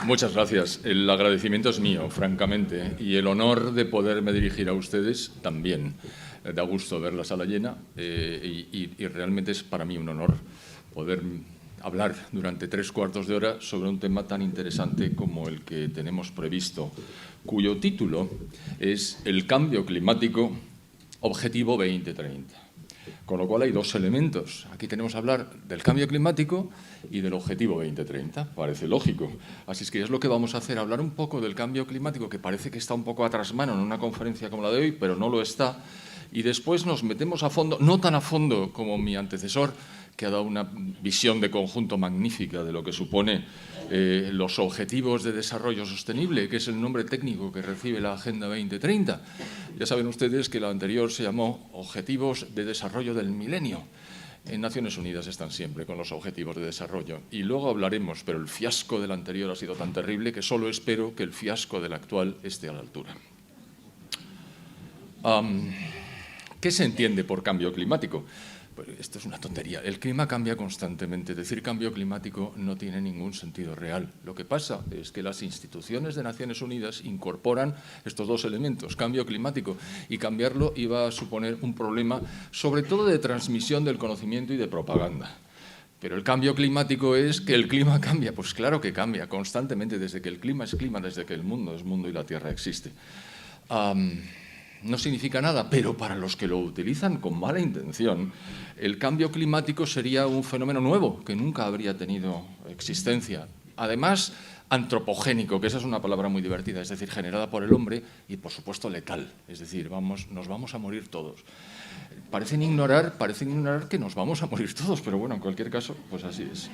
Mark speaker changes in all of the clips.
Speaker 1: Muchas gracias. El agradecimiento es mío, francamente, y el honor de poderme dirigir a ustedes también. Da gusto ver la sala llena y realmente es para mí un honor poder hablar durante 3/4 de hora sobre un tema tan interesante como el que tenemos previsto, cuyo título es El cambio climático, Objetivo 2030. Con lo cual hay dos elementos. Aquí tenemos que hablar del cambio climático y del objetivo 2030. Parece lógico. Así es que es lo que vamos a hacer, hablar un poco del cambio climático, que parece que está un poco a trasmano en una conferencia como la de hoy, pero no lo está. Y después nos metemos a fondo, no tan a fondo como mi antecesor, que ha dado una visión de conjunto magnífica de lo que supone los Objetivos de Desarrollo Sostenible, que es el nombre técnico que recibe la Agenda 2030. Ya saben ustedes que la anterior se llamó Objetivos de Desarrollo del Milenio. En Naciones Unidas están siempre con los Objetivos de Desarrollo. Y luego hablaremos, pero el fiasco del anterior ha sido tan terrible que solo espero que el fiasco del actual esté a la altura. ¿Qué se entiende por cambio climático? Pues esto es una tontería. El clima cambia constantemente. Decir cambio climático no tiene ningún sentido real. Lo que pasa es que las instituciones de Naciones Unidas incorporan estos dos elementos, cambio climático, y cambiarlo iba a suponer un problema, sobre todo de transmisión del conocimiento y de propaganda. Pero el cambio climático es que el clima cambia. Pues claro que cambia constantemente, desde que el clima es clima, desde que el mundo es mundo y la Tierra existe. No significa nada, pero para los que lo utilizan con mala intención, el cambio climático sería un fenómeno nuevo que nunca habría tenido existencia. Además, antropogénico, que esa es una palabra muy divertida, es decir, generada por el hombre y, por supuesto, letal. Es decir, nos vamos a morir todos. Parecen ignorar que nos vamos a morir todos, pero bueno, en cualquier caso, pues así es.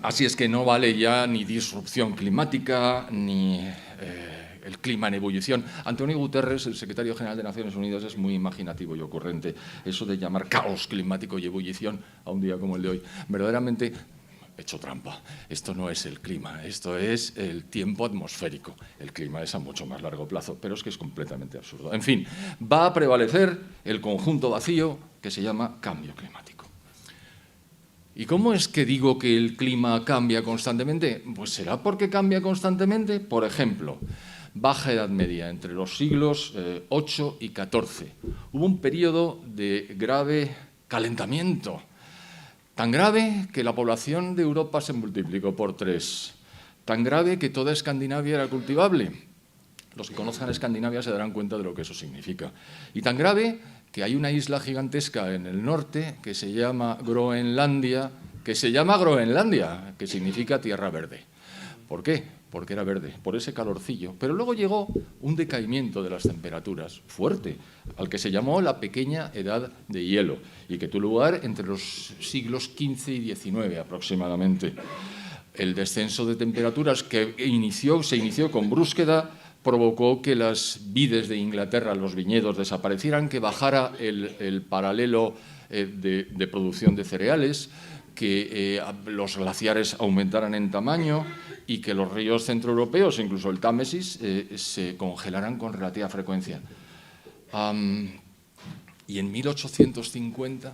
Speaker 1: Así es que no vale ya ni disrupción climática, ni el clima en ebullición. Antonio Guterres, el secretario general de Naciones Unidas, es muy imaginativo y ocurrente. Eso de llamar caos climático y ebullición a un día como el de hoy, verdaderamente he hecho trampa. Esto no es el clima, esto es el tiempo atmosférico. El clima es a mucho más largo plazo, pero es que es completamente absurdo. En fin, va a prevalecer el conjunto vacío que se llama cambio climático. ¿Y cómo es que digo que el clima cambia constantemente? Pues será porque cambia constantemente. Por ejemplo, Baja Edad Media, entre los siglos VIII y XIV. Hubo un periodo de grave calentamiento, tan grave que la población de Europa se multiplicó por 3, tan grave que toda Escandinavia era cultivable. Los que conozcan Escandinavia se darán cuenta de lo que eso significa. Y tan grave que hay una isla gigantesca en el norte que se llama Groenlandia, que significa tierra verde. ¿Por qué? Porque era verde, por ese calorcillo. Pero luego llegó un decaimiento de las temperaturas fuerte, al que se llamó la pequeña edad de hielo, y que tuvo lugar entre los siglos XV y XIX aproximadamente. El descenso de temperaturas que se inició con brusquedad provocó que las vides de Inglaterra, los viñedos, desaparecieran, que bajara el paralelo de producción de cereales, que los glaciares aumentaran en tamaño y que los ríos centroeuropeos, incluso el Támesis, se congelaran con relativa frecuencia. Y en 1850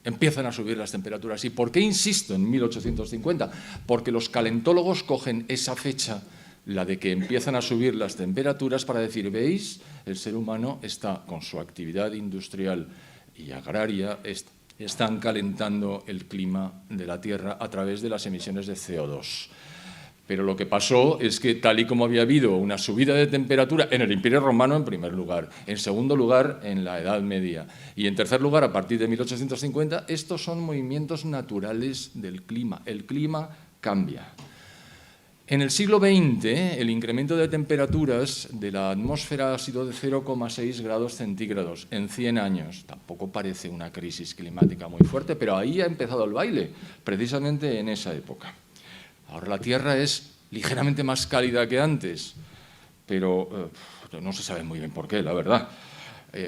Speaker 1: empiezan a subir las temperaturas. ¿Y por qué insisto en 1850? Porque los calentólogos cogen esa fecha, la de que empiezan a subir las temperaturas, para decir, ¿veis? El ser humano está, con su actividad industrial y agraria, están calentando el clima de la Tierra a través de las emisiones de CO2. Pero lo que pasó es que, tal y como había habido una subida de temperatura en el Imperio Romano, en primer lugar, en segundo lugar, en la Edad Media, y en tercer lugar, a partir de 1850, estos son movimientos naturales del clima. El clima cambia. En el siglo XX, el incremento de temperaturas de la atmósfera ha sido de 0,6 grados centígrados en 100 años. Tampoco parece una crisis climática muy fuerte, pero ahí ha empezado el baile, precisamente en esa época. Ahora la Tierra es ligeramente más cálida que antes, pero no se sabe muy bien por qué, la verdad.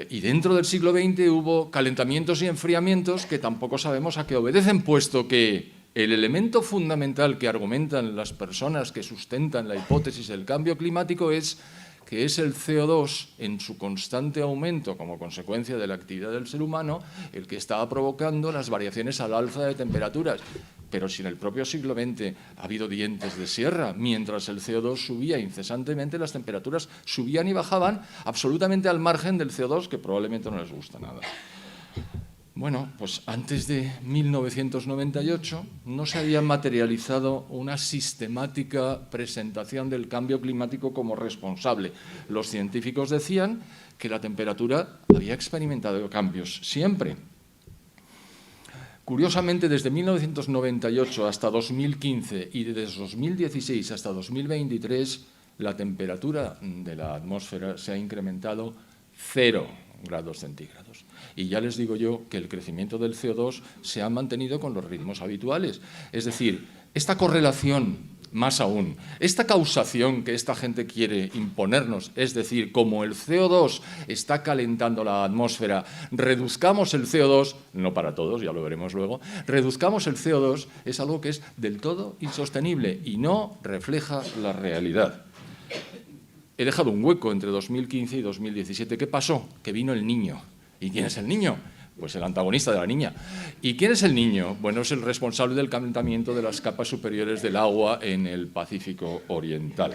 Speaker 1: Y dentro del siglo XX hubo calentamientos y enfriamientos que tampoco sabemos a qué obedecen, puesto que el elemento fundamental que argumentan las personas que sustentan la hipótesis del cambio climático es que es el CO2 en su constante aumento como consecuencia de la actividad del ser humano el que está provocando las variaciones al alza de temperaturas. Pero si en el propio siglo XX ha habido dientes de sierra, mientras el CO2 subía incesantemente, las temperaturas subían y bajaban absolutamente al margen del CO2, que probablemente no les gusta nada. Bueno, pues antes de 1998 no se había materializado una sistemática presentación del cambio climático como responsable. Los científicos decían que la temperatura había experimentado cambios siempre. Curiosamente, desde 1998 hasta 2015 y desde 2016 hasta 2023, la temperatura de la atmósfera se ha incrementado 0 grados centígrados. Y ya les digo yo que el crecimiento del CO2 se ha mantenido con los ritmos habituales. Es decir, esta correlación, más aún, esta causación que esta gente quiere imponernos, es decir, como el CO2 está calentando la atmósfera, reduzcamos el CO2, no para todos, ya lo veremos luego, reduzcamos el CO2, es algo que es del todo insostenible y no refleja la realidad. He dejado un hueco entre 2015 y 2017. ¿Qué pasó? Que vino el Niño. ¿Y quién es el Niño? Pues el antagonista de la niña. ¿Y quién es el Niño? Bueno, es el responsable del calentamiento de las capas superiores del agua en el Pacífico Oriental.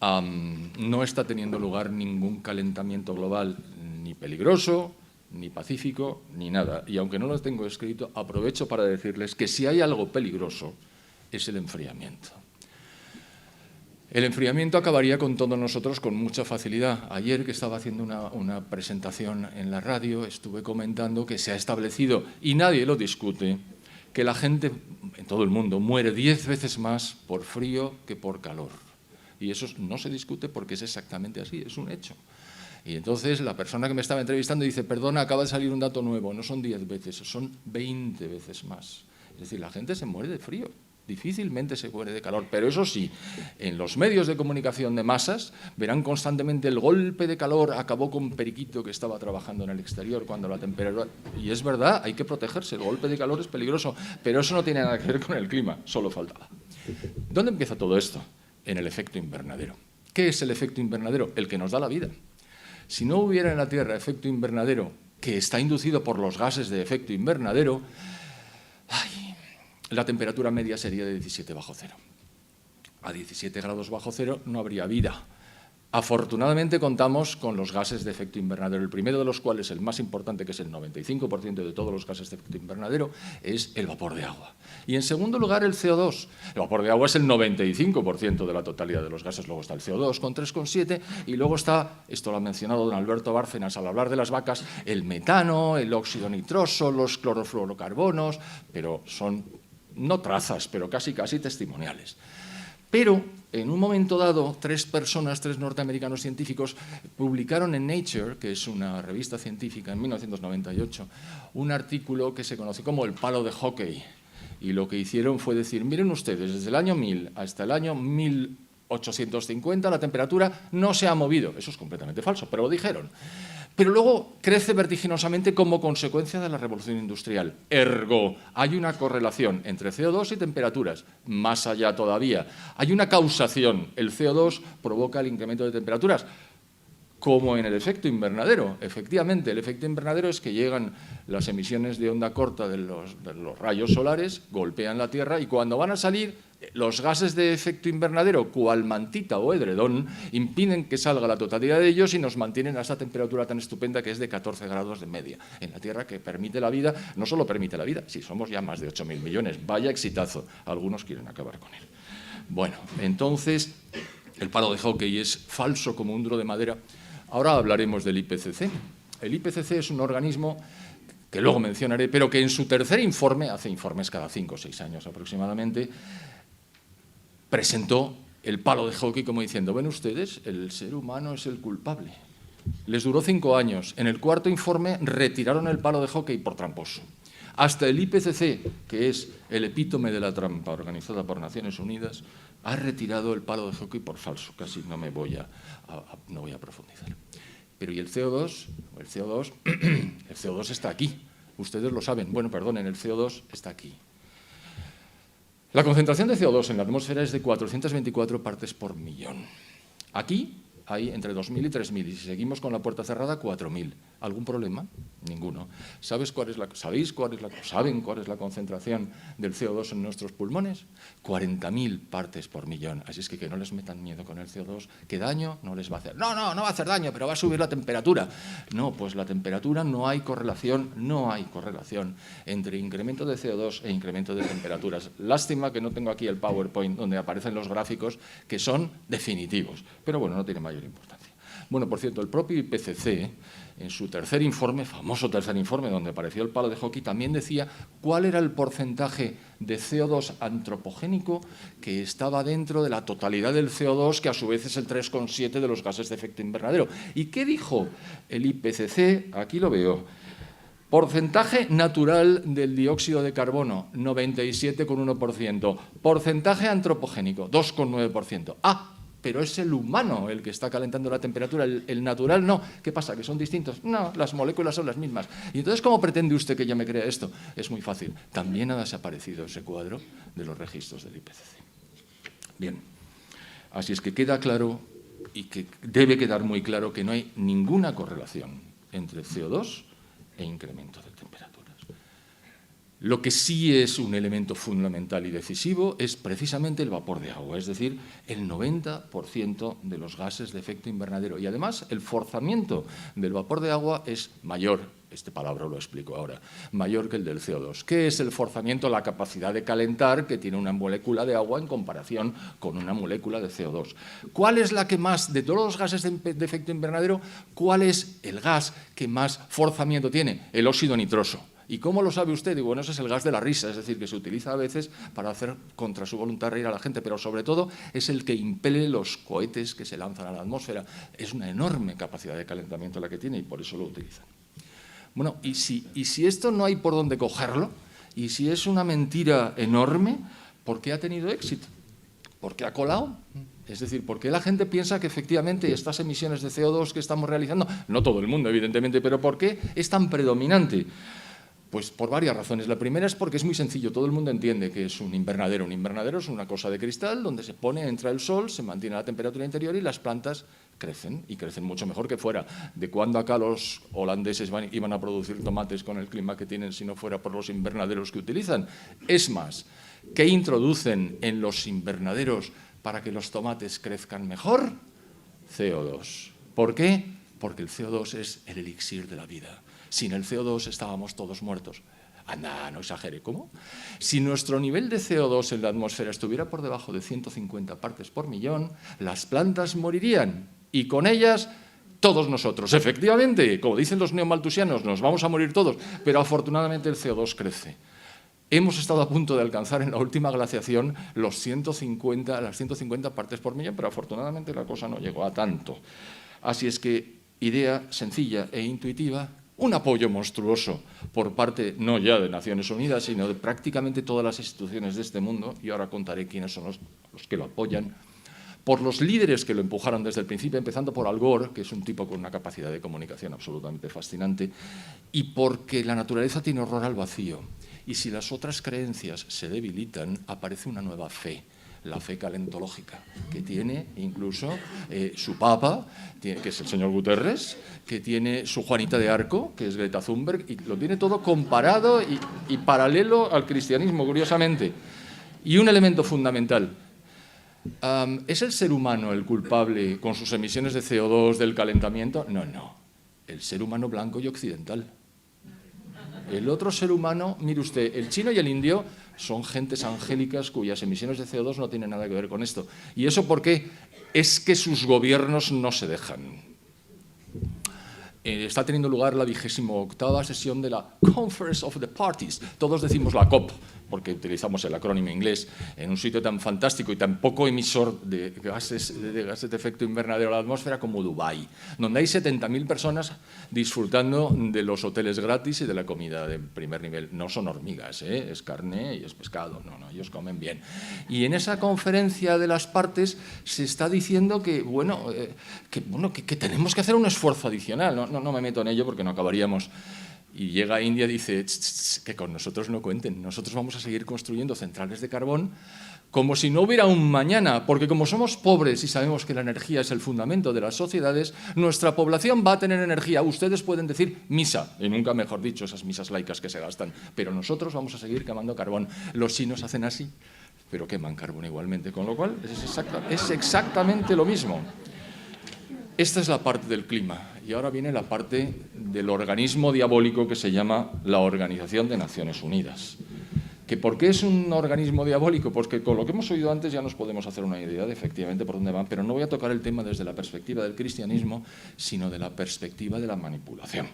Speaker 1: No está teniendo lugar ningún calentamiento global ni peligroso, ni pacífico, ni nada. Y aunque no lo tengo escrito, aprovecho para decirles que si hay algo peligroso es el enfriamiento. El enfriamiento acabaría con todos nosotros con mucha facilidad. Ayer, que estaba haciendo una presentación en la radio, estuve comentando que se ha establecido, y nadie lo discute, que la gente en todo el mundo muere 10 veces más por frío que por calor. Y eso no se discute porque es exactamente así, es un hecho. Y entonces la persona que me estaba entrevistando dice, perdona, acaba de salir un dato nuevo, no son 10 veces, son 20 veces más. Es decir, la gente se muere de frío. Difícilmente se muere de calor, pero eso sí, en los medios de comunicación de masas verán constantemente el golpe de calor acabó con Periquito que estaba trabajando en el exterior cuando la temperatura... Y es verdad, hay que protegerse, el golpe de calor es peligroso, pero eso no tiene nada que ver con el clima, solo faltaba. ¿Dónde empieza todo esto? En el efecto invernadero. ¿Qué es el efecto invernadero? El que nos da la vida. Si no hubiera en la Tierra efecto invernadero, que está inducido por los gases de efecto invernadero, la temperatura media sería de 17 bajo cero. A 17 grados bajo cero no habría vida. Afortunadamente contamos con los gases de efecto invernadero, el primero de los cuales, el más importante, que es el 95% de todos los gases de efecto invernadero, es el vapor de agua. Y en segundo lugar, el CO2. El vapor de agua es el 95% de la totalidad de los gases, luego está el CO2 con 3,7 y luego está, esto lo ha mencionado don Alberto Bárcenas al hablar de las vacas, el metano, el óxido nitroso, los clorofluorocarbonos, pero son no trazas, pero casi testimoniales. Pero, en un momento dado, tres norteamericanos científicos, publicaron en Nature, que es una revista científica, en 1998, un artículo que se conoce como el palo de hockey. Y lo que hicieron fue decir, miren ustedes, desde el año 1000 hasta el año 1850 la temperatura no se ha movido. Eso es completamente falso, pero lo dijeron. Pero luego crece vertiginosamente como consecuencia de la revolución industrial. Ergo, hay una correlación entre CO2 y temperaturas. Más allá todavía, hay una causación. El CO2 provoca el incremento de temperaturas, como en el efecto invernadero. Efectivamente, el efecto invernadero es que llegan las emisiones de onda corta de los rayos solares, golpean la Tierra y cuando van a salir, los gases de efecto invernadero, cual mantita o edredón, impiden que salga la totalidad de ellos y nos mantienen a esa temperatura tan estupenda que es de 14 grados de media en la Tierra, que permite la vida, no solo permite la vida, si somos ya más de 8.000 millones, vaya exitazo, algunos quieren acabar con él. Bueno, entonces, el palo de hockey es falso como un duro de madera. Ahora hablaremos del IPCC. El IPCC es un organismo que luego mencionaré, pero que en su tercer informe, hace informes cada 5 o 6 años aproximadamente, presentó el palo de hockey como diciendo, ven ustedes, el ser humano es el culpable. Les duró 5 años. En el cuarto informe retiraron el palo de hockey por tramposo. Hasta el IPCC, que es el epítome de la trampa organizada por Naciones Unidas, ha retirado el palo de hockey por falso. Casi no voy a profundizar. Pero ¿y el CO2? El CO2 está aquí. Ustedes lo saben. Bueno, perdonen, el CO2 está aquí. La concentración de CO2 en la atmósfera es de 424 partes por millón. Aquí hay entre 2.000 y 3.000, y si seguimos con la puerta cerrada, 4.000. ¿Algún problema? Ninguno. ¿Saben cuál es la concentración del CO2 en nuestros pulmones? 40.000 partes por millón. Así es que no les metan miedo con el CO2, que daño no les va a hacer. No va a hacer daño, pero va a subir la temperatura. No, pues la temperatura no hay correlación entre incremento de CO2 e incremento de temperaturas. Lástima que no tengo aquí el PowerPoint donde aparecen los gráficos que son definitivos, pero bueno, no tiene mayor importancia. Bueno, por cierto, el propio IPCC, en su tercer informe, famoso tercer informe, donde apareció el palo de hockey, también decía cuál era el porcentaje de CO2 antropogénico que estaba dentro de la totalidad del CO2, que a su vez es el 3,7 de los gases de efecto invernadero. ¿Y qué dijo el IPCC? Aquí lo veo. Porcentaje natural del dióxido de carbono, 97,1%. Porcentaje antropogénico, 2,9%. Pero es el humano el que está calentando la temperatura, el natural no. ¿Qué pasa? ¿Que son distintos? No, las moléculas son las mismas. ¿Y entonces cómo pretende usted que yo me crea esto? Es muy fácil. También ha desaparecido ese cuadro de los registros del IPCC. Bien, así es que queda claro y que debe quedar muy claro que no hay ninguna correlación entre CO2 e incremento de temperaturas. Lo que sí es un elemento fundamental y decisivo es precisamente el vapor de agua, es decir, el 90% de los gases de efecto invernadero. Y además el forzamiento del vapor de agua es mayor, este palabra lo explico ahora, mayor que el del CO2. ¿Qué es el forzamiento? La capacidad de calentar que tiene una molécula de agua en comparación con una molécula de CO2. ¿Cuál es la que más, de todos los gases de efecto invernadero, cuál es el gas que más forzamiento tiene? El óxido nitroso. ¿Y cómo lo sabe usted? Digo, bueno, ese es el gas de la risa, es decir, que se utiliza a veces para hacer contra su voluntad reír a la gente, pero sobre todo es el que impele los cohetes que se lanzan a la atmósfera. Es una enorme capacidad de calentamiento la que tiene y por eso lo utilizan. Bueno, y si esto no hay por dónde cogerlo, y si es una mentira enorme, ¿por qué ha tenido éxito? ¿Por qué ha colado? Es decir, ¿por qué la gente piensa que efectivamente estas emisiones de CO2 que estamos realizando, no todo el mundo evidentemente, pero ¿por qué es tan predominante? Pues por varias razones. La primera es porque es muy sencillo, todo el mundo entiende que es un invernadero. Un invernadero es una cosa de cristal donde se pone, entra el sol, se mantiene la temperatura interior y las plantas crecen, y crecen mucho mejor que fuera. ¿De cuándo acá los holandeses iban a producir tomates con el clima que tienen si no fuera por los invernaderos que utilizan? Es más, ¿qué introducen en los invernaderos para que los tomates crezcan mejor? CO2. ¿Por qué? Porque el CO2 es el elixir de la vida. Sin el CO2 estábamos todos muertos. Anda, no exagere, ¿cómo? Si nuestro nivel de CO2 en la atmósfera estuviera por debajo de 150 partes por millón, las plantas morirían y con ellas todos nosotros. Efectivamente, como dicen los neomalthusianos, nos vamos a morir todos, pero afortunadamente el CO2 crece. Hemos estado a punto de alcanzar en la última glaciación las 150 partes por millón, pero afortunadamente la cosa no llegó a tanto. Así es que, idea sencilla e intuitiva, un apoyo monstruoso por parte, no ya de Naciones Unidas, sino de prácticamente todas las instituciones de este mundo, y ahora contaré quiénes son los que lo apoyan, por los líderes que lo empujaron desde el principio, empezando por Al Gore, que es un tipo con una capacidad de comunicación absolutamente fascinante, y porque la naturaleza tiene horror al vacío. Y si las otras creencias se debilitan, aparece una nueva fe, la fe calentológica, que tiene incluso su papa, que es el señor Guterres, que tiene su Juanita de Arco, que es Greta Thunberg, y lo tiene todo comparado y paralelo al cristianismo, curiosamente. Y un elemento fundamental, ¿es el ser humano el culpable con sus emisiones de CO2 del calentamiento? No, no, el ser humano blanco y occidental. El otro ser humano, mire usted, el chino y el indio son gentes angélicas cuyas emisiones de CO2 no tienen nada que ver con esto. ¿Y eso por qué? Es que sus gobiernos no se dejan. Está teniendo lugar la 28ª sesión de la Conference of the Parties. Todos decimos la COP, porque utilizamos el acrónimo inglés, en un sitio tan fantástico y tan poco emisor de gases de efecto invernadero a la atmósfera como Dubái, donde hay 70.000 personas disfrutando de los hoteles gratis y de la comida de primer nivel. No son hormigas, es carne y es pescado, no, ellos comen bien. Y en esa conferencia de las partes se está diciendo que tenemos que hacer un esfuerzo adicional. No me meto en ello porque no acabaríamos. Y llega a India y dice, que con nosotros no cuenten, nosotros vamos a seguir construyendo centrales de carbón como si no hubiera un mañana, porque como somos pobres y sabemos que la energía es el fundamento de las sociedades, nuestra población va a tener energía. Ustedes pueden decir misa, y nunca mejor dicho, esas misas laicas que se gastan, pero nosotros vamos a seguir quemando carbón. Los chinos hacen así, pero queman carbón igualmente, con lo cual es exactamente lo mismo. Esta es la parte del clima, y ahora viene la parte del organismo diabólico que se llama la Organización de Naciones Unidas. ¿Que por qué es un organismo diabólico? Pues que con lo que hemos oído antes ya nos podemos hacer una idea de efectivamente por dónde van, pero no voy a tocar el tema desde la perspectiva del cristianismo, sino de la perspectiva de la manipulación.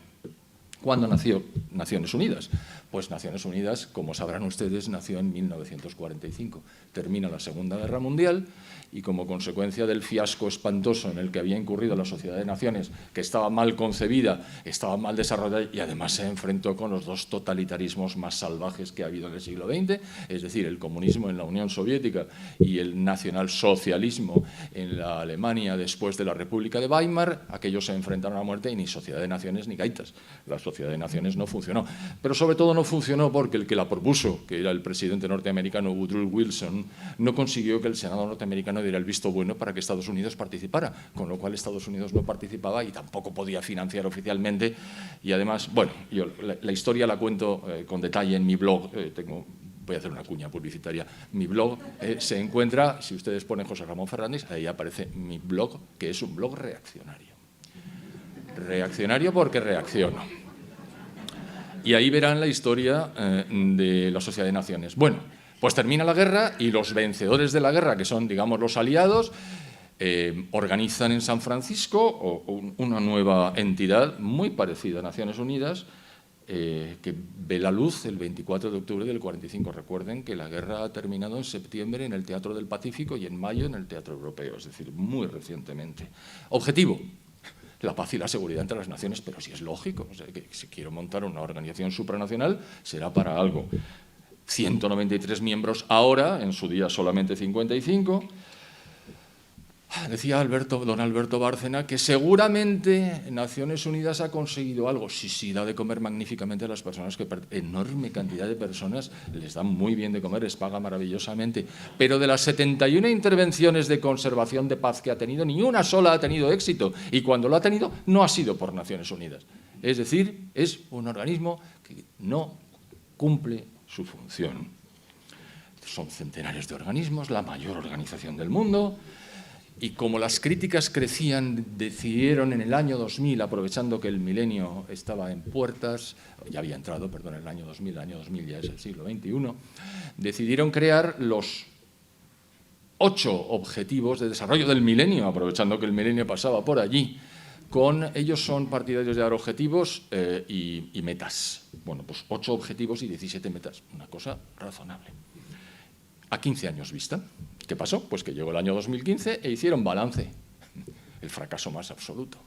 Speaker 1: ¿Cuándo nació Naciones Unidas? Pues Naciones Unidas, como sabrán ustedes, nació en 1945. Termina la Segunda Guerra Mundial y como consecuencia del fiasco espantoso en el que había incurrido la Sociedad de Naciones, que estaba mal concebida, estaba mal desarrollada y además se enfrentó con los dos totalitarismos más salvajes que ha habido en el siglo XX, es decir, el comunismo en la Unión Soviética y el nacionalsocialismo en la Alemania después de la República de Weimar. Aquellos se enfrentaron a muerte y ni Sociedad de Naciones ni gaitas. La Sociedad de Naciones no funcionó, pero sobre todo no funcionó porque el que la propuso, que era el presidente norteamericano Woodrow Wilson, no consiguió que el Senado norteamericano diera el visto bueno para que Estados Unidos participara, con lo cual Estados Unidos no participaba y tampoco podía financiar oficialmente. Y además, bueno, yo la historia la cuento con detalle en mi blog. Voy a hacer una cuña publicitaria. Mi blog se encuentra, si ustedes ponen José Ramón Fernández, ahí aparece mi blog, que es un blog reaccionario. Reaccionario porque reacciono. Y ahí verán la historia de la Sociedad de Naciones. Bueno, pues termina la guerra y los vencedores de la guerra, que son, digamos, los aliados, organizan en San Francisco una nueva entidad muy parecida a Naciones Unidas, que ve la luz el 24 de octubre del 45. Recuerden que la guerra ha terminado en septiembre en el Teatro del Pacífico y en mayo en el Teatro Europeo, es decir, muy recientemente. Objetivo: la paz y la seguridad entre las naciones, pero sí es lógico. O sea, que si quiero montar una organización supranacional será para algo. 193 miembros ahora, en su día solamente 55. Decía don Alberto Bárcena que seguramente Naciones Unidas ha conseguido algo. Sí, da de comer magníficamente a las personas, enorme cantidad de personas les dan muy bien de comer, les paga maravillosamente. Pero de las 71 intervenciones de conservación de paz que ha tenido, ni una sola ha tenido éxito. Y cuando lo ha tenido, no ha sido por Naciones Unidas. Es decir, es un organismo que no cumple su función. Son centenares de organismos, la mayor organización del mundo. Y como las críticas crecían, decidieron en el año 2000, aprovechando que el milenio estaba en puertas, ya había entrado, perdón, el año 2000 ya es el siglo XXI, decidieron crear los 8 objetivos de desarrollo del milenio, aprovechando que el milenio pasaba por allí. Ellos son partidarios de dar objetivos y metas. Bueno, pues 8 objetivos y 17 metas, una cosa razonable. A 15 años vista. ¿Qué pasó? Pues que llegó el año 2015 e hicieron balance. El fracaso más absoluto.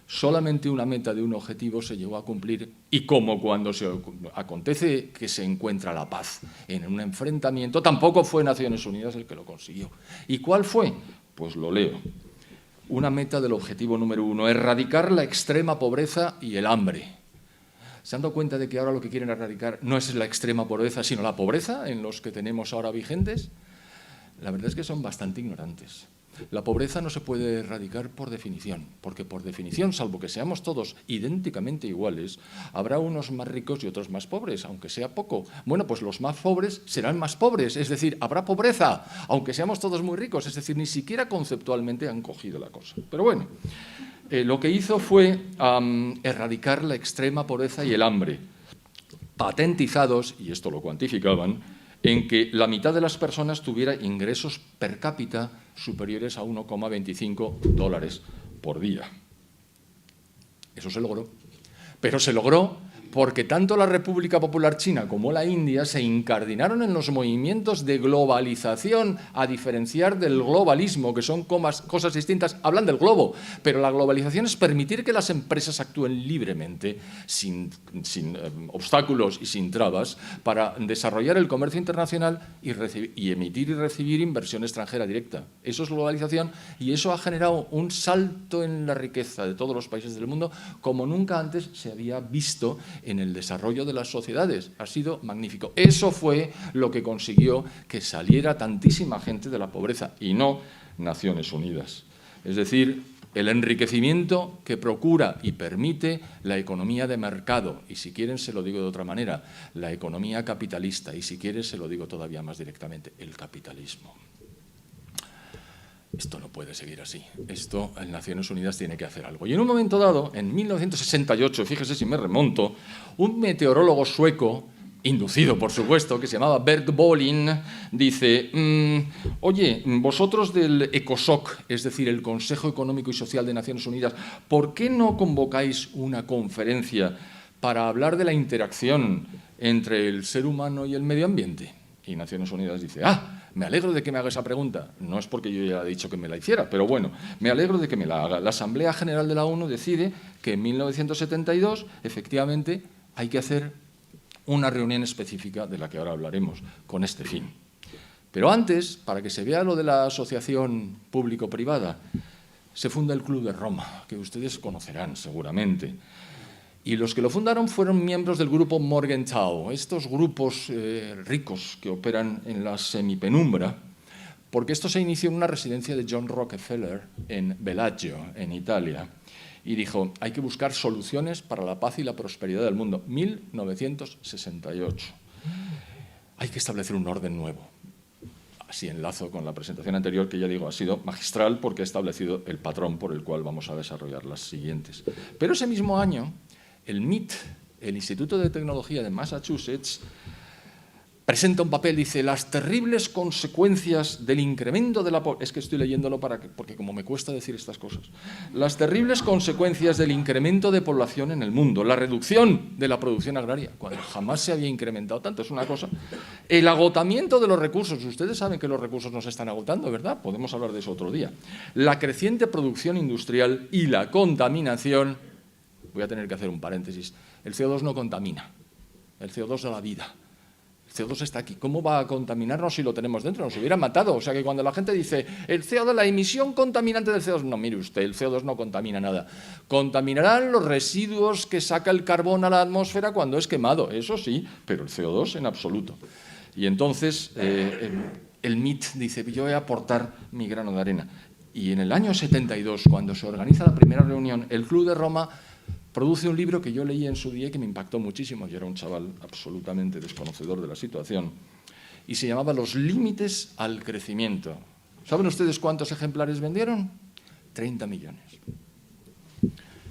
Speaker 1: Solamente una meta de un objetivo se llegó a cumplir y como cuando se acontece que se encuentra la paz en un enfrentamiento, tampoco fue Naciones Unidas el que lo consiguió. ¿Y cuál fue? Pues lo leo. Una meta del objetivo número 1, erradicar la extrema pobreza y el hambre. ¿Se han dado cuenta de que ahora lo que quieren erradicar no es la extrema pobreza, sino la pobreza en los que tenemos ahora vigentes? La verdad es que son bastante ignorantes. La pobreza no se puede erradicar por definición, porque por definición, salvo que seamos todos idénticamente iguales, habrá unos más ricos y otros más pobres, aunque sea poco. Bueno, pues los más pobres serán más pobres, es decir, habrá pobreza, aunque seamos todos muy ricos, es decir, ni siquiera conceptualmente han cogido la cosa. Pero bueno, lo que hizo fue erradicar la extrema pobreza y el hambre, patentizados, y esto lo cuantificaban, en que la mitad de las personas tuviera ingresos per cápita superiores a 1,25 dólares por día. Eso se logró. Pero se logró porque tanto la República Popular China como la India se incardinaron en los movimientos de globalización, a diferenciar del globalismo, que son cosas distintas. Hablan del globo, pero la globalización es permitir que las empresas actúen libremente, sin obstáculos y sin trabas, para desarrollar el comercio internacional y emitir y recibir inversión extranjera directa. Eso es globalización y eso ha generado un salto en la riqueza de todos los países del mundo como nunca antes se había visto en el desarrollo de las sociedades. Ha sido magnífico. Eso fue lo que consiguió que saliera tantísima gente de la pobreza y no Naciones Unidas. Es decir, el enriquecimiento que procura y permite la economía de mercado, y si quieren se lo digo de otra manera, la economía capitalista, y si quieren se lo digo todavía más directamente, el capitalismo. Esto no puede seguir así. Esto, en Naciones Unidas tiene que hacer algo. Y en un momento dado, en 1968, fíjese si me remonto, un meteorólogo sueco, inducido por supuesto, que se llamaba Bert Bolin, dice, oye, vosotros del ECOSOC, es decir, el Consejo Económico y Social de Naciones Unidas, ¿por qué no convocáis una conferencia para hablar de la interacción entre el ser humano y el medio ambiente? Y Naciones Unidas dice, me alegro de que me haga esa pregunta. No es porque yo ya he dicho que me la hiciera, pero bueno, me alegro de que me la haga. La Asamblea General de la ONU decide que en 1972, efectivamente, hay que hacer una reunión específica de la que ahora hablaremos, con este fin. Pero antes, para que se vea lo de la asociación público-privada, se funda el Club de Roma, que ustedes conocerán seguramente. Y los que lo fundaron fueron miembros del grupo Morgenthau, estos grupos ricos que operan en la semipenumbra, porque esto se inició en una residencia de John Rockefeller en Bellagio, en Italia, y dijo, hay que buscar soluciones para la paz y la prosperidad del mundo. 1968. Hay que establecer un orden nuevo. Así enlazo con la presentación anterior, que ya digo, ha sido magistral porque ha establecido el patrón por el cual vamos a desarrollar las siguientes. Pero ese mismo año, el MIT, el Instituto de Tecnología de Massachusetts, presenta un papel, dice, las terribles consecuencias del incremento de la población. Es que estoy leyéndolo porque como me cuesta decir estas cosas. Las terribles consecuencias del incremento de población en el mundo, la reducción de la producción agraria, cuando jamás se había incrementado tanto, es una cosa. El agotamiento de los recursos. Ustedes saben que los recursos no se están agotando, ¿verdad? Podemos hablar de eso otro día. La creciente producción industrial y la contaminación. Voy a tener que hacer un paréntesis. El CO2 no contamina. El CO2 da la vida. El CO2 está aquí. ¿Cómo va a contaminarnos si lo tenemos dentro? Nos hubiera matado. O sea que cuando la gente dice el CO2, la emisión contaminante del CO2, no, mire usted, el CO2 no contamina nada. Contaminarán los residuos que saca el carbón a la atmósfera cuando es quemado, eso sí, pero el CO2 en absoluto. Y entonces el MIT dice, yo voy a aportar mi grano de arena. Y en el año 72, cuando se organiza la primera reunión, el Club de Roma produce un libro que yo leí en su día y que me impactó muchísimo. Yo era un chaval absolutamente desconocedor de la situación. Y se llamaba Los límites al crecimiento. ¿Saben ustedes cuántos ejemplares vendieron? 30 millones.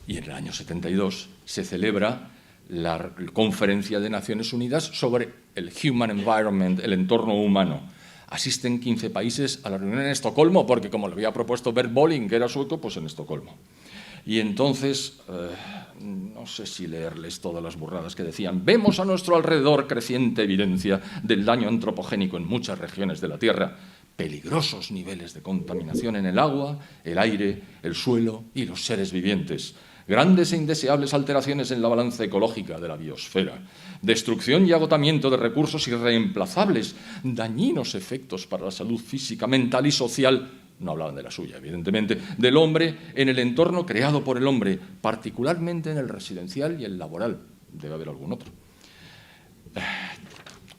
Speaker 1: Y en el año 72 se celebra la Conferencia de Naciones Unidas sobre el Human Environment, el entorno humano. Asisten 15 países a la reunión en Estocolmo, porque como lo había propuesto Bert Bolin, que era sueco, pues en Estocolmo. Y entonces, no sé si leerles todas las burradas que decían, vemos a nuestro alrededor creciente evidencia del daño antropogénico en muchas regiones de la Tierra, peligrosos niveles de contaminación en el agua, el aire, el suelo y los seres vivientes, grandes e indeseables alteraciones en la balanza ecológica de la biosfera, destrucción y agotamiento de recursos irreemplazables, dañinos efectos para la salud física, mental y social. No hablaban de la suya, evidentemente, del hombre en el entorno creado por el hombre, particularmente en el residencial y el laboral. Debe haber algún otro.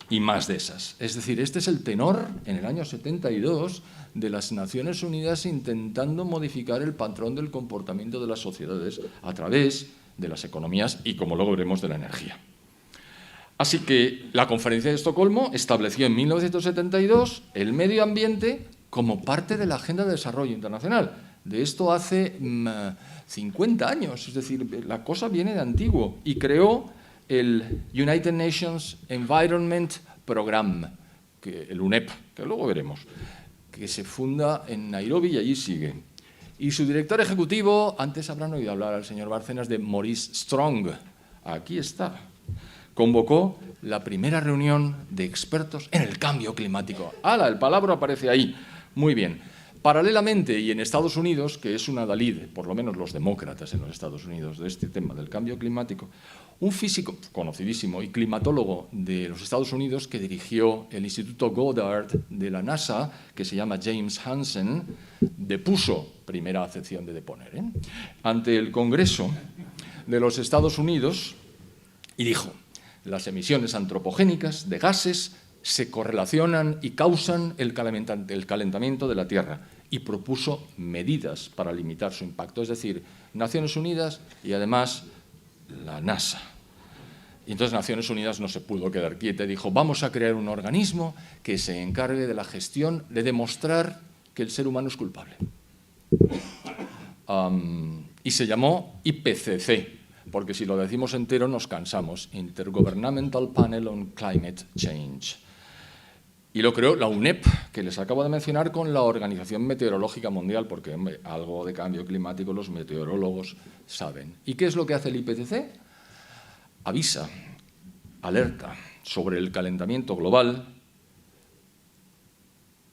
Speaker 1: Y más de esas. Es decir, este es el tenor, en el año 72, de las Naciones Unidas intentando modificar el patrón del comportamiento de las sociedades a través de las economías y, como luego veremos, de la energía. Así que la Conferencia de Estocolmo estableció en 1972 el medio ambiente como parte de la Agenda de Desarrollo Internacional. De esto hace 50 años, es decir, la cosa viene de antiguo, y creó el United Nations Environment Programme, el UNEP, que luego veremos, que se funda en Nairobi y allí sigue. Y su director ejecutivo, antes habrán oído hablar al señor Bárcenas de Maurice Strong, aquí está, convocó la primera reunión de expertos en el cambio climático. ¡Hala! El palabra aparece ahí. Muy bien. Paralelamente, y en Estados Unidos, que es una adalid, por lo menos los demócratas en los Estados Unidos, de este tema del cambio climático, un físico conocidísimo y climatólogo de los Estados Unidos que dirigió el Instituto Goddard de la NASA, que se llama James Hansen, depuso, primera acepción de deponer, ante el Congreso de los Estados Unidos, Y dijo, las emisiones antropogénicas de gases se correlacionan y causan el calentamiento de la Tierra, y propuso medidas para limitar su impacto, es decir, Naciones Unidas y además la NASA. Y entonces Naciones Unidas no se pudo quedar quieta y dijo, vamos a crear un organismo que se encargue de la gestión, de demostrar que el ser humano es culpable. Y se llamó IPCC, porque si lo decimos entero nos cansamos, Intergovernmental Panel on Climate Change. Y lo creó la UNEP, que les acabo de mencionar, con la Organización Meteorológica Mundial, porque hombre, algo de cambio climático los meteorólogos saben. ¿Y qué es lo que hace el IPCC? Avisa, alerta sobre el calentamiento global,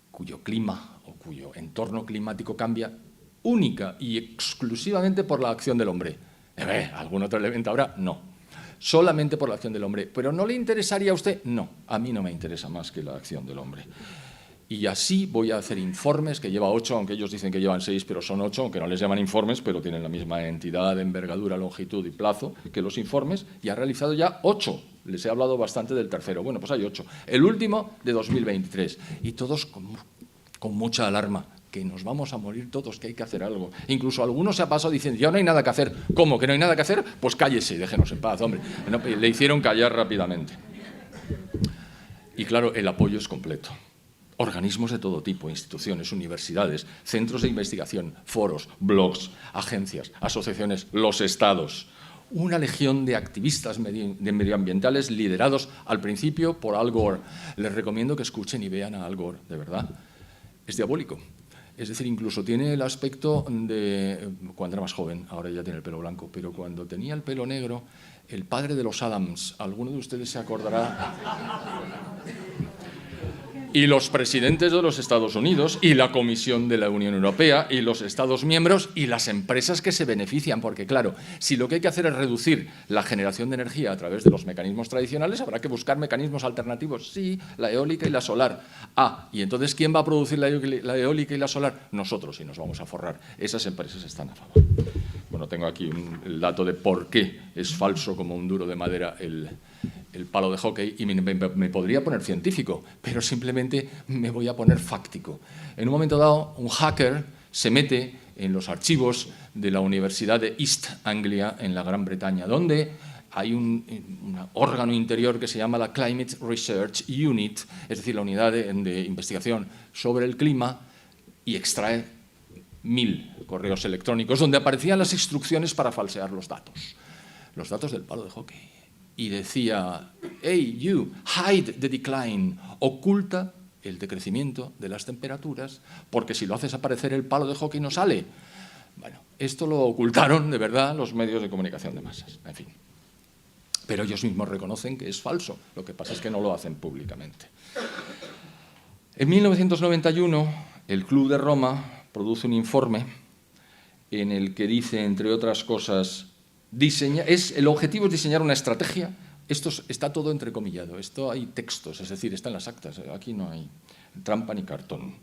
Speaker 1: cuyo clima o cuyo entorno climático cambia única y exclusivamente por la acción del hombre. ¿Algún otro elemento habrá? No. Solamente por la acción del hombre. ¿Pero no le interesaría a usted? No, a mí no me interesa más que la acción del hombre. Y así voy a hacer informes, que lleva 8, aunque ellos dicen que llevan 6, pero son 8, aunque no les llaman informes, pero tienen la misma entidad, envergadura, longitud y plazo que los informes, y ha realizado ya 8. Les he hablado bastante del tercero. Bueno, pues hay 8. El último de 2023. Y todos con mucha alarma, que nos vamos a morir todos, que hay que hacer algo. Incluso algunos se ha pasado diciendo, ya no hay nada que hacer. ¿Cómo que no hay nada que hacer? Pues cállese y déjenos en paz, hombre. No, le hicieron callar rápidamente. Y claro, el apoyo es completo. Organismos de todo tipo, instituciones, universidades, centros de investigación, foros, blogs, agencias, asociaciones, los estados. Una legión de activistas medioambientales liderados al principio por Al Gore. Les recomiendo que escuchen y vean a Al Gore, de verdad. Es diabólico. Es decir, incluso tiene el aspecto de cuando era más joven, ahora ya tiene el pelo blanco, pero cuando tenía el pelo negro, el padre de los Adams, alguno de ustedes se acordará, y los presidentes de los Estados Unidos, y la Comisión de la Unión Europea, y los Estados miembros, y las empresas que se benefician, porque claro, si lo que hay que hacer es reducir la generación de energía a través de los mecanismos tradicionales, habrá que buscar mecanismos alternativos, sí, la eólica y la solar. ¿Y entonces quién va a producir la eólica y la solar? Nosotros, y nos vamos a forrar. Esas empresas están a favor. Bueno, tengo aquí el dato de por qué es falso como un duro de madera el palo de hockey, y me podría poner científico, pero simplemente me voy a poner fáctico. En un momento dado, un hacker se mete en los archivos de la Universidad de East Anglia, en la Gran Bretaña, donde hay un órgano interior que se llama la Climate Research Unit, es decir, la unidad de investigación sobre el clima, y extrae 1000 correos electrónicos donde aparecían las instrucciones para falsear los datos del palo de hockey. Y decía, hey, you, hide the decline, oculta el decrecimiento de las temperaturas, porque si lo haces aparecer el palo de hockey no sale. Bueno, esto lo ocultaron de verdad los medios de comunicación de masas, en fin. Pero ellos mismos reconocen que es falso, lo que pasa es que no lo hacen públicamente. En 1991, el Club de Roma produce un informe en el que dice, entre otras cosas, el objetivo es diseñar una estrategia. Esto está todo entrecomillado, esto hay textos, es decir, está en las actas, aquí no hay trampa ni cartón.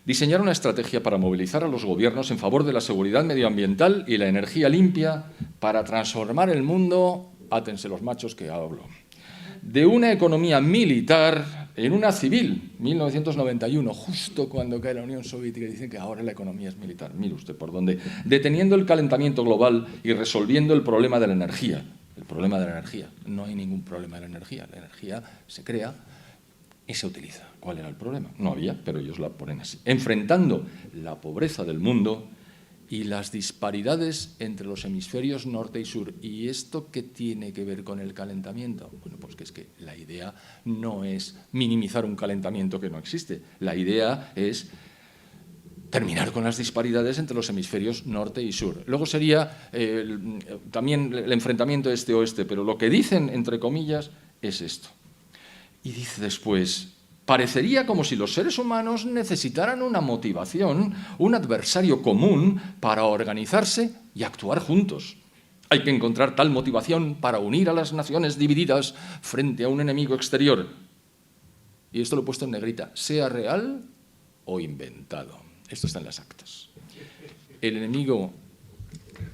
Speaker 1: Diseñar una estrategia para movilizar a los gobiernos en favor de la seguridad medioambiental y la energía limpia para transformar el mundo, átense los machos que hablo, de una economía militar en una civil, 1991, justo cuando cae la Unión Soviética, y dicen que ahora la economía es militar. Mire usted por dónde. Deteniendo el calentamiento global y resolviendo el problema de la energía. El problema de la energía. No hay ningún problema de la energía. La energía se crea y se utiliza. ¿Cuál era el problema? No había, pero ellos la ponen así. Enfrentando la pobreza del mundo y las disparidades entre los hemisferios norte y sur. ¿Y esto qué tiene que ver con el calentamiento? Bueno, pues que es que la idea no es minimizar un calentamiento que no existe. La idea es terminar con las disparidades entre los hemisferios norte y sur. Luego sería también el enfrentamiento este-oeste, pero lo que dicen, entre comillas, es esto. Y dice después, parecería como si los seres humanos necesitaran una motivación, un adversario común para organizarse y actuar juntos. Hay que encontrar tal motivación para unir a las naciones divididas frente a un enemigo exterior. Y esto lo he puesto en negrita, sea real o inventado. Esto está en las actas. El enemigo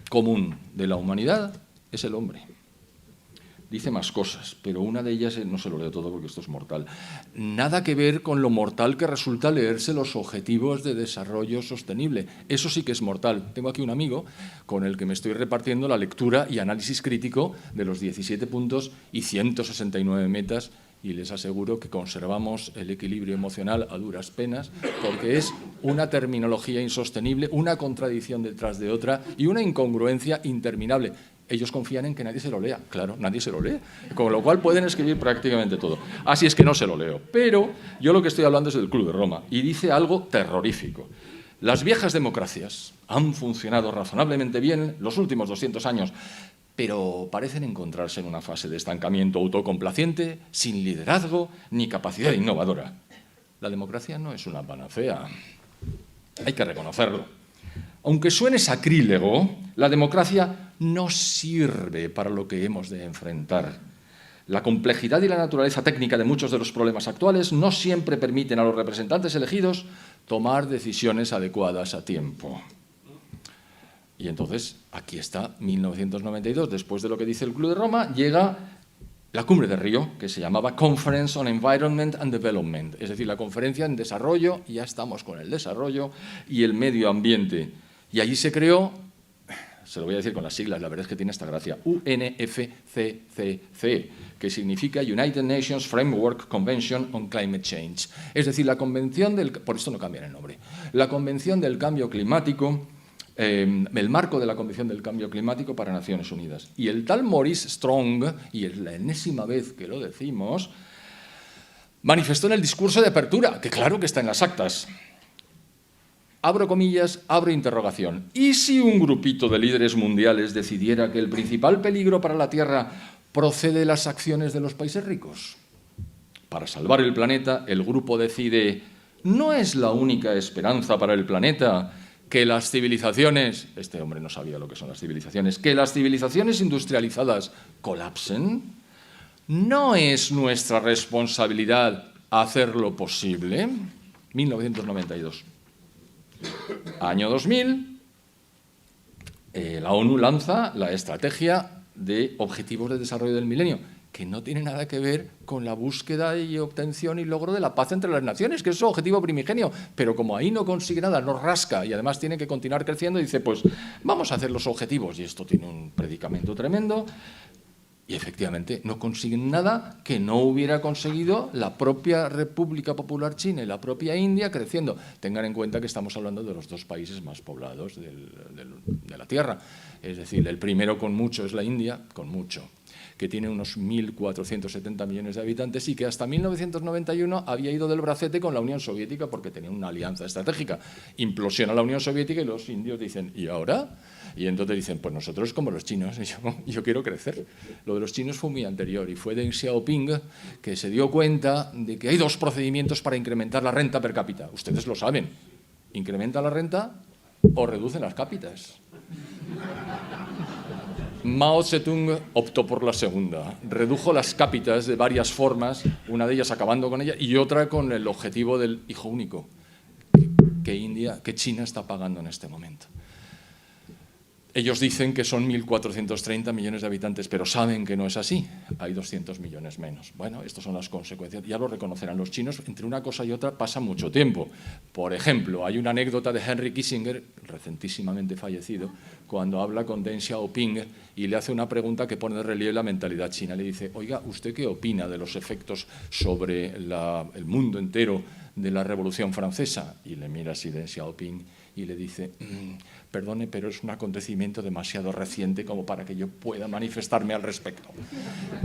Speaker 1: común de la humanidad es el hombre. dice más cosas, pero una de ellas, no se lo leo todo porque esto es mortal, nada que ver con lo mortal que resulta leerse los Objetivos de Desarrollo Sostenible. Eso sí que es mortal. Tengo aquí un amigo con el que me estoy repartiendo la lectura y análisis crítico de los 17 puntos y 169 metas, y les aseguro que conservamos el equilibrio emocional a duras penas, porque es una terminología insostenible, una contradicción detrás de otra y una incongruencia interminable. Ellos confían en que nadie se lo lea. Claro, nadie se lo lee. Con lo cual pueden escribir prácticamente todo. Así es que no se lo leo. Pero yo lo que estoy hablando es del Club de Roma. Y dice algo terrorífico. Las viejas democracias han funcionado razonablemente bien los últimos 200 años, pero parecen encontrarse en una fase de estancamiento autocomplaciente, sin liderazgo ni capacidad innovadora. La democracia no es una panacea. Hay que reconocerlo. Aunque suene sacrílego, la democracia no sirve para lo que hemos de enfrentar. La complejidad y la naturaleza técnica de muchos de los problemas actuales no siempre permiten a los representantes elegidos tomar decisiones adecuadas a tiempo. Y entonces, aquí está 1992, después de lo que dice el Club de Roma, llega la Cumbre de Río, que se llamaba Conference on Environment and Development, es decir, la conferencia en desarrollo, y ya estamos con el desarrollo y el medio ambiente. Y allí se creó, se lo voy a decir con las siglas, la verdad es que tiene esta gracia, UNFCCC, que significa United Nations Framework Convention on Climate Change. Es decir, la Convención del... Por esto no cambian el nombre. La Convención del Cambio Climático, el marco de la Convención del Cambio Climático para Naciones Unidas. Y el tal Maurice Strong, y es la enésima vez que lo decimos, manifestó en el discurso de apertura, que claro que está en las actas. Abro comillas, abro interrogación. ¿Y si un grupito de líderes mundiales decidiera que el principal peligro para la Tierra procede de las acciones de los países ricos? Para salvar el planeta, el grupo decide, ¿no es la única esperanza para el planeta que las civilizaciones, este hombre no sabía lo que son las civilizaciones, que las civilizaciones industrializadas colapsen? ¿No es nuestra responsabilidad hacerlo posible? 1992. Año 2000, la ONU lanza la Estrategia de Objetivos de Desarrollo del Milenio, que no tiene nada que ver con la búsqueda y obtención y logro de la paz entre las naciones, que es su objetivo primigenio. Pero como ahí no consigue nada, no rasca y además tiene que continuar creciendo, dice, pues vamos a hacer los objetivos. Y esto tiene un predicamento tremendo. Y efectivamente no consiguen nada que no hubiera conseguido la propia República Popular China y la propia India creciendo. Tengan en cuenta que estamos hablando de los dos países más poblados de la Tierra. Es decir, el primero con mucho es la India, con mucho, que tiene unos 1.470 millones de habitantes y que hasta 1991 había ido del bracete con la Unión Soviética porque tenía una alianza estratégica. Implosiona la Unión Soviética y los indios dicen, ¿y ahora? Y entonces dicen, pues nosotros como los chinos, y yo quiero crecer. Lo de los chinos fue muy anterior y fue Deng Xiaoping que se dio cuenta de que hay dos procedimientos para incrementar la renta per cápita. Ustedes lo saben, incrementa la renta o reducen las cápitas. Mao Zedong optó por la segunda, redujo las cápitas de varias formas, una de ellas acabando con ella y otra con el objetivo del hijo único que China está pagando en este momento. Ellos dicen que son 1.430 millones de habitantes, pero saben que no es así. Hay 200 millones menos. Bueno, estas son las consecuencias. Ya lo reconocerán los chinos. Entre una cosa y otra pasa mucho tiempo. Por ejemplo, hay una anécdota de Henry Kissinger, recentísimamente fallecido, cuando habla con Deng Xiaoping y le hace una pregunta que pone de relieve la mentalidad china. Le dice, oiga, ¿usted qué opina de los efectos sobre el mundo entero de la Revolución Francesa? Y le mira así Deng Xiaoping y le dice, perdone, pero es un acontecimiento demasiado reciente como para que yo pueda manifestarme al respecto.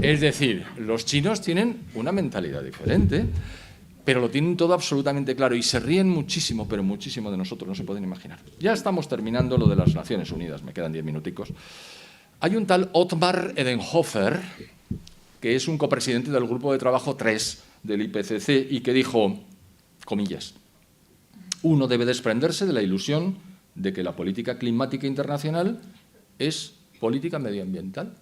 Speaker 1: Es decir, los chinos tienen una mentalidad diferente, pero lo tienen todo absolutamente claro y se ríen muchísimo, pero muchísimo de nosotros, no se pueden imaginar. Ya estamos terminando lo de las Naciones Unidas, me quedan 10 minuticos. Hay un tal Ottmar Edenhofer, que es un copresidente del Grupo de Trabajo 3 del IPCC y que dijo, comillas, uno debe desprenderse de la ilusión de que la política climática internacional es política medioambiental.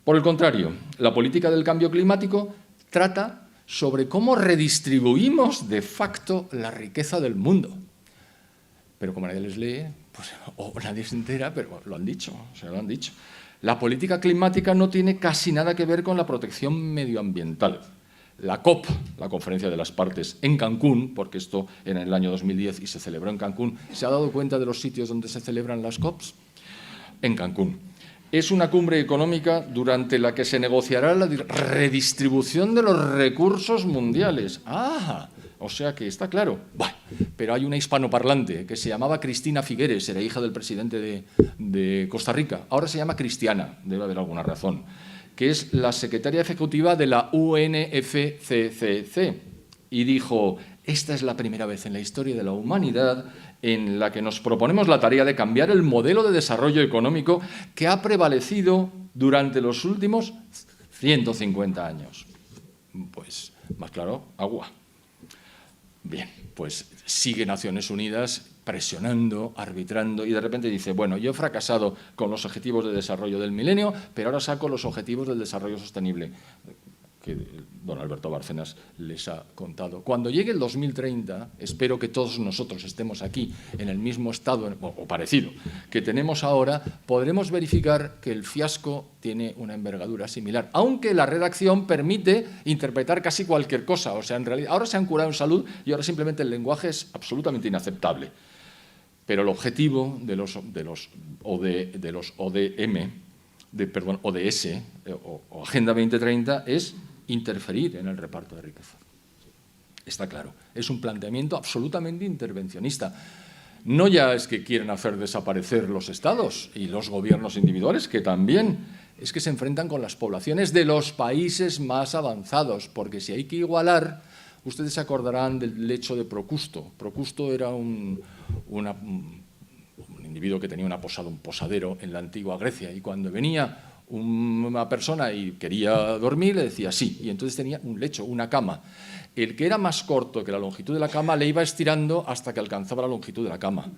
Speaker 1: Por el contrario, la política del cambio climático trata sobre cómo redistribuimos de facto la riqueza del mundo. Pero como nadie les lee, pues, o nadie se entera, pero lo han dicho, se lo han dicho. La política climática no tiene casi nada que ver con la protección medioambiental. La COP, la Conferencia de las Partes, en Cancún, porque esto en el año 2010 y se celebró en Cancún, ¿se ha dado cuenta de los sitios donde se celebran las COPs? En Cancún. Es una cumbre económica durante la que se negociará la redistribución de los recursos mundiales. ¡Ah! O sea que está claro. Bueno, pero hay una hispanoparlante que se llamaba Cristina Figueres, era hija del presidente de Costa Rica. Ahora se llama Cristiana, debe haber alguna razón, que es la secretaria ejecutiva de la UNFCCC. Y dijo, esta es la primera vez en la historia de la humanidad en la que nos proponemos la tarea de cambiar el modelo de desarrollo económico que ha prevalecido durante los últimos 150 años. Pues, más claro, agua. Bien, pues sigue Naciones Unidas presionando, arbitrando, y de repente dice, bueno, yo he fracasado con los objetivos de desarrollo del milenio, pero ahora saco los objetivos del desarrollo sostenible, que don Alberto Bárcenas les ha contado. Cuando llegue el 2030, espero que todos nosotros estemos aquí en el mismo estado, o parecido, que tenemos ahora, podremos verificar que el fiasco tiene una envergadura similar, aunque la redacción permite interpretar casi cualquier cosa. O sea, en realidad, ahora se han curado en salud y ahora simplemente el lenguaje es absolutamente inaceptable. Pero el objetivo de los ODS o Agenda 2030 es interferir en el reparto de riqueza. Está claro, es un planteamiento absolutamente intervencionista. No ya es que quieren hacer desaparecer los estados y los gobiernos individuales, que también, es que se enfrentan con las poblaciones de los países más avanzados, porque si hay que igualar, ustedes se acordarán del lecho de Procusto. Procusto era un individuo que tenía un posadero en la antigua Grecia, y cuando venía una persona y quería dormir, le decía sí, y entonces tenía un lecho, una cama. El que era más corto que la longitud de la cama le iba estirando hasta que alcanzaba la longitud de la cama,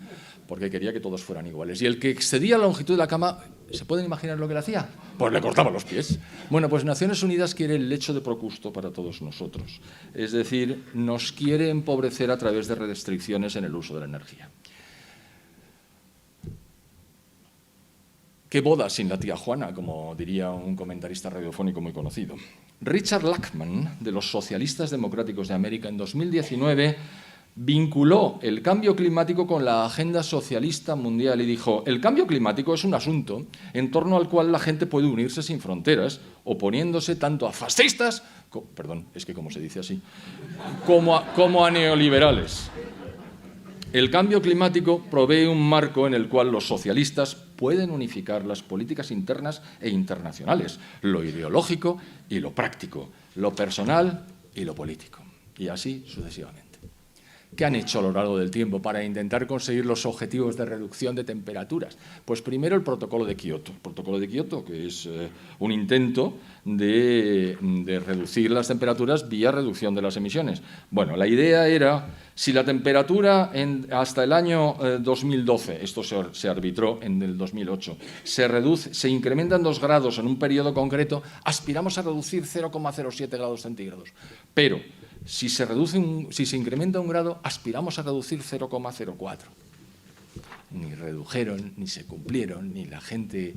Speaker 1: porque quería que todos fueran iguales. Y el que excedía la longitud de la cama, ¿se pueden imaginar lo que le hacía? Pues le cortaba los pies. Bueno, pues Naciones Unidas quiere el lecho de Procusto para todos nosotros. Es decir, nos quiere empobrecer a través de restricciones en el uso de la energía. ¿Qué boda sin la tía Juana?, como diría un comentarista radiofónico muy conocido. Richard Lachman, de los Socialistas Democráticos de América, en 2019 vinculó el cambio climático con la agenda socialista mundial y dijo: el cambio climático es un asunto en torno al cual la gente puede unirse sin fronteras, oponiéndose tanto a fascistas, perdón, es que como se dice así, como a neoliberales. El cambio climático provee un marco en el cual los socialistas pueden unificar las políticas internas e internacionales, lo ideológico y lo práctico, lo personal y lo político, y así sucesivamente. ¿Qué han hecho a lo largo del tiempo para intentar conseguir los objetivos de reducción de temperaturas? Pues primero el Protocolo de Kioto. El Protocolo de Kioto, que es un intento de reducir las temperaturas vía reducción de las emisiones. Bueno, la idea era, si la temperatura hasta el año 2012, esto se arbitró en el 2008, se incrementan 2 grados en un periodo concreto, aspiramos a reducir 0,07 grados centígrados. Pero si se incrementa 1 grado, aspiramos a reducir 0,04. Ni redujeron, ni se cumplieron, ni la gente,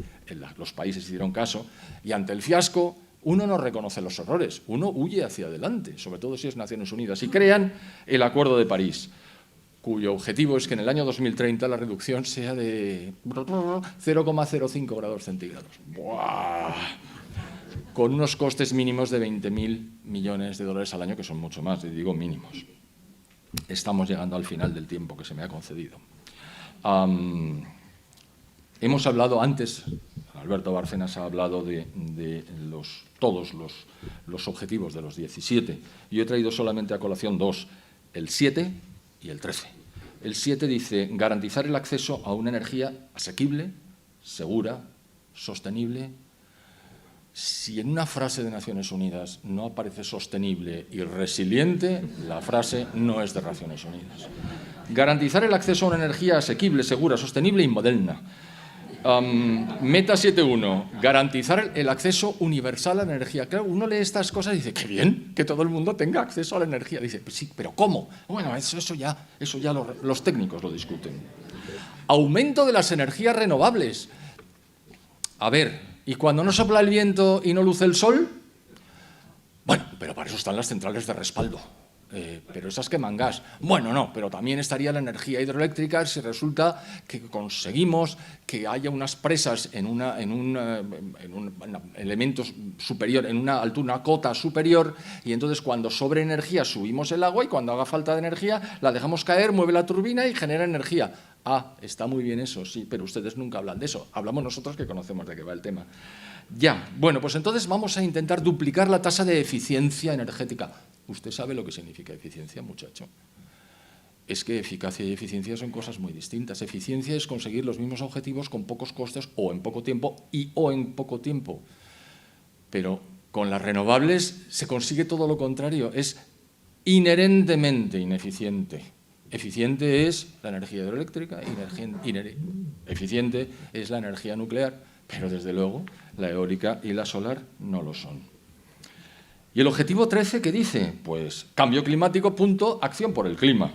Speaker 1: los países hicieron caso. Y ante el fiasco, uno no reconoce los errores, uno huye hacia adelante, sobre todo si es Naciones Unidas. Y crean el Acuerdo de París, cuyo objetivo es que en el año 2030 la reducción sea de 0,05 grados centígrados. ¡Buah! Con unos costes mínimos de 20.000 millones de dólares al año, que son mucho más, digo mínimos. Estamos llegando al final del tiempo que se me ha concedido. Hemos hablado antes, Alberto Bárcenas ha hablado de todos los objetivos de los 17. Yo he traído solamente a colación 2, el 7 y el 13. El 7 dice garantizar el acceso a una energía asequible, segura, sostenible. Si en una frase de Naciones Unidas no aparece sostenible y resiliente, la frase no es de Naciones Unidas. Garantizar el acceso a una energía asequible, segura, sostenible y moderna. Meta 7.1, garantizar el acceso universal a la energía. Claro, uno lee estas cosas y dice, qué bien, que todo el mundo tenga acceso a la energía. Dice, pues sí, pero ¿cómo? Bueno, eso ya los técnicos lo discuten. Aumento de las energías renovables. A ver, Y cuando no sopla el viento y no luce el sol, bueno, pero para eso están las centrales de respaldo. Pero esas queman gas. Bueno, no, pero también estaría la energía hidroeléctrica si resulta que conseguimos que haya unas presas en un elemento superior, en una altura, una cota superior, y entonces cuando sobre energía subimos el agua y cuando haga falta de energía la dejamos caer, mueve la turbina y genera energía. Ah, está muy bien eso, sí, pero ustedes nunca hablan de eso. Hablamos nosotros que conocemos de qué va el tema. Ya, bueno, pues entonces vamos a intentar duplicar la tasa de eficiencia energética. ¿Usted sabe lo que significa eficiencia, muchacho? Es que eficacia y eficiencia son cosas muy distintas. Eficiencia es conseguir los mismos objetivos con pocos costes o en poco tiempo o en poco tiempo. Pero con las renovables se consigue todo lo contrario. Es inherentemente ineficiente. Eficiente es la energía hidroeléctrica, eficiente es la energía nuclear, pero desde luego la eólica y la solar no lo son. ¿Y el objetivo 13 qué dice? Pues cambio climático, punto, acción por el clima.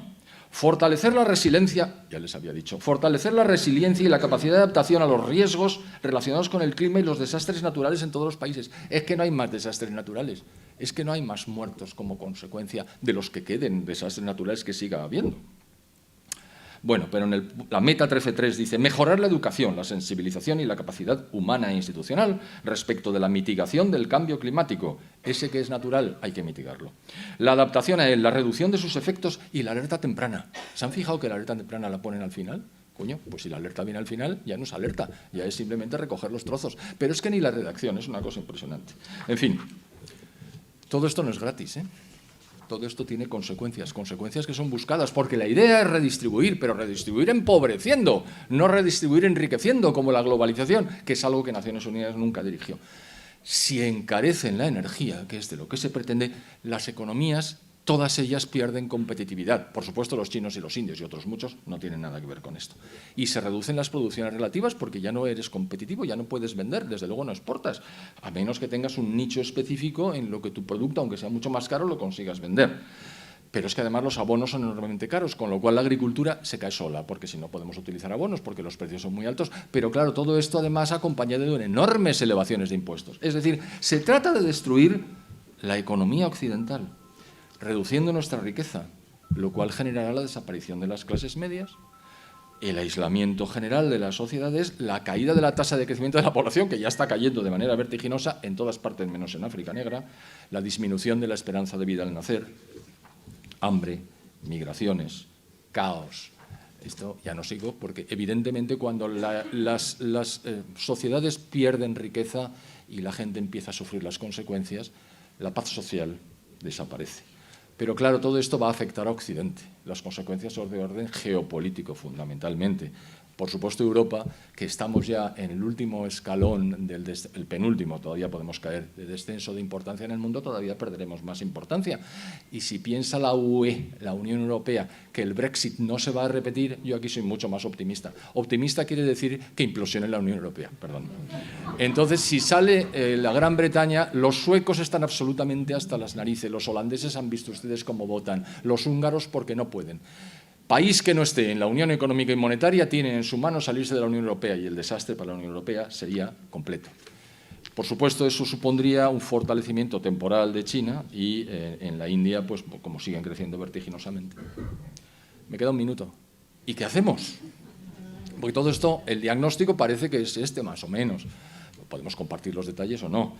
Speaker 1: Fortalecer la resiliencia, ya les había dicho, fortalecer la resiliencia y la capacidad de adaptación a los riesgos relacionados con el clima y los desastres naturales en todos los países. Es que no hay más desastres naturales, es que no hay más muertos como consecuencia de los que queden desastres naturales que siga habiendo. Bueno, pero en la meta 13.3 dice mejorar la educación, la sensibilización y la capacidad humana e institucional respecto de la mitigación del cambio climático. Ese que es natural hay que mitigarlo. La adaptación a él, la reducción de sus efectos y la alerta temprana. ¿Se han fijado que la alerta temprana la ponen al final? Coño, pues si la alerta viene al final, ya no es alerta, ya es simplemente recoger los trozos. Pero es que ni la redacción, es una cosa impresionante. En fin, todo esto no es gratis, ¿eh? Todo esto tiene consecuencias que son buscadas, porque la idea es redistribuir, pero redistribuir empobreciendo, no redistribuir enriqueciendo, como la globalización, que es algo que Naciones Unidas nunca dirigió. Si encarecen la energía, que es de lo que se pretende, las economías, todas ellas pierden competitividad. Por supuesto, los chinos y los indios y otros muchos no tienen nada que ver con esto. Y se reducen las producciones relativas porque ya no eres competitivo, ya no puedes vender, desde luego no exportas, a menos que tengas un nicho específico en lo que tu producto, aunque sea mucho más caro, lo consigas vender. Pero es que además los abonos son enormemente caros, con lo cual la agricultura se cae sola, porque si no podemos utilizar abonos, porque los precios son muy altos. Pero claro, todo esto además acompañado de enormes elevaciones de impuestos. Es decir, se trata de destruir la economía occidental, reduciendo nuestra riqueza, lo cual generará la desaparición de las clases medias, el aislamiento general de las sociedades, la caída de la tasa de crecimiento de la población, que ya está cayendo de manera vertiginosa en todas partes menos en África Negra, la disminución de la esperanza de vida al nacer, hambre, migraciones, caos. Esto ya no sigo, porque evidentemente cuando las sociedades pierden riqueza y la gente empieza a sufrir las consecuencias, la paz social desaparece. Pero claro, todo esto va a afectar a Occidente. Las consecuencias son de orden geopolítico, fundamentalmente. Por supuesto, Europa, que estamos ya en el último escalón, el penúltimo, todavía podemos caer de descenso de importancia en el mundo, todavía perderemos más importancia. Y si piensa la UE, la Unión Europea, que el Brexit no se va a repetir, yo aquí soy mucho más optimista. Optimista quiere decir que implosione la Unión Europea, perdón. Entonces, si sale la Gran Bretaña, los suecos están absolutamente hasta las narices, los holandeses han visto ustedes cómo votan, los húngaros porque no pueden. País que no esté en la Unión Económica y Monetaria tiene en su mano salirse de la Unión Europea y el desastre para la Unión Europea sería completo. Por supuesto, eso supondría un fortalecimiento temporal de China y en la India, pues como siguen creciendo vertiginosamente. Me queda un minuto. ¿Y qué hacemos? Porque todo esto, el diagnóstico parece que es este más o menos. Podemos compartir los detalles o no.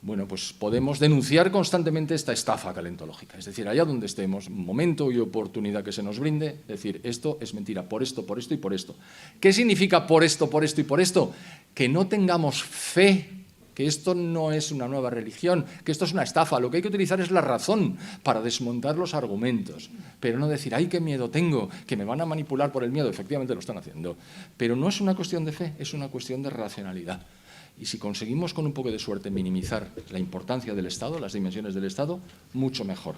Speaker 1: Bueno, pues podemos denunciar constantemente esta estafa calentológica. Es decir, allá donde estemos, momento y oportunidad que se nos brinde, decir, esto es mentira, por esto y por esto. ¿Qué significa por esto y por esto? Que no tengamos fe, que esto no es una nueva religión, que esto es una estafa. Lo que hay que utilizar es la razón para desmontar los argumentos, pero no decir, ¡ay, qué miedo tengo!, que me van a manipular por el miedo. Efectivamente lo están haciendo, pero no es una cuestión de fe, es una cuestión de racionalidad. Y si conseguimos con un poco de suerte minimizar la importancia del Estado, las dimensiones del Estado, mucho mejor.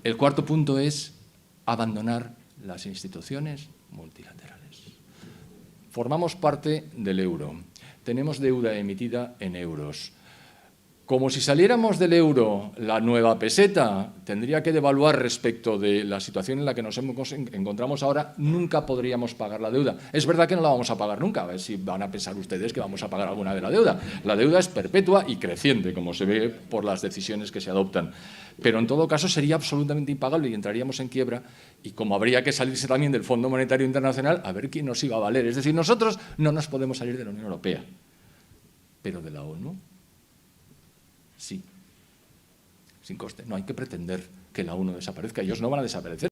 Speaker 1: El cuarto punto es abandonar las instituciones multilaterales. Formamos parte del euro, tenemos deuda emitida en euros. Como si saliéramos del euro, la nueva peseta tendría que devaluar respecto de la situación en la que nos encontramos ahora, nunca podríamos pagar la deuda. Es verdad que no la vamos a pagar nunca, a ver si van a pensar ustedes que vamos a pagar alguna de la deuda. La deuda es perpetua y creciente, como se ve por las decisiones que se adoptan. Pero en todo caso sería absolutamente impagable y entraríamos en quiebra, y como habría que salirse también del Fondo Monetario Internacional, a ver quién nos iba a valer. Es decir, nosotros no nos podemos salir de la Unión Europea, pero de la ONU sí, sin coste. No hay que pretender que la ONU desaparezca. Ellos no van a desaparecer.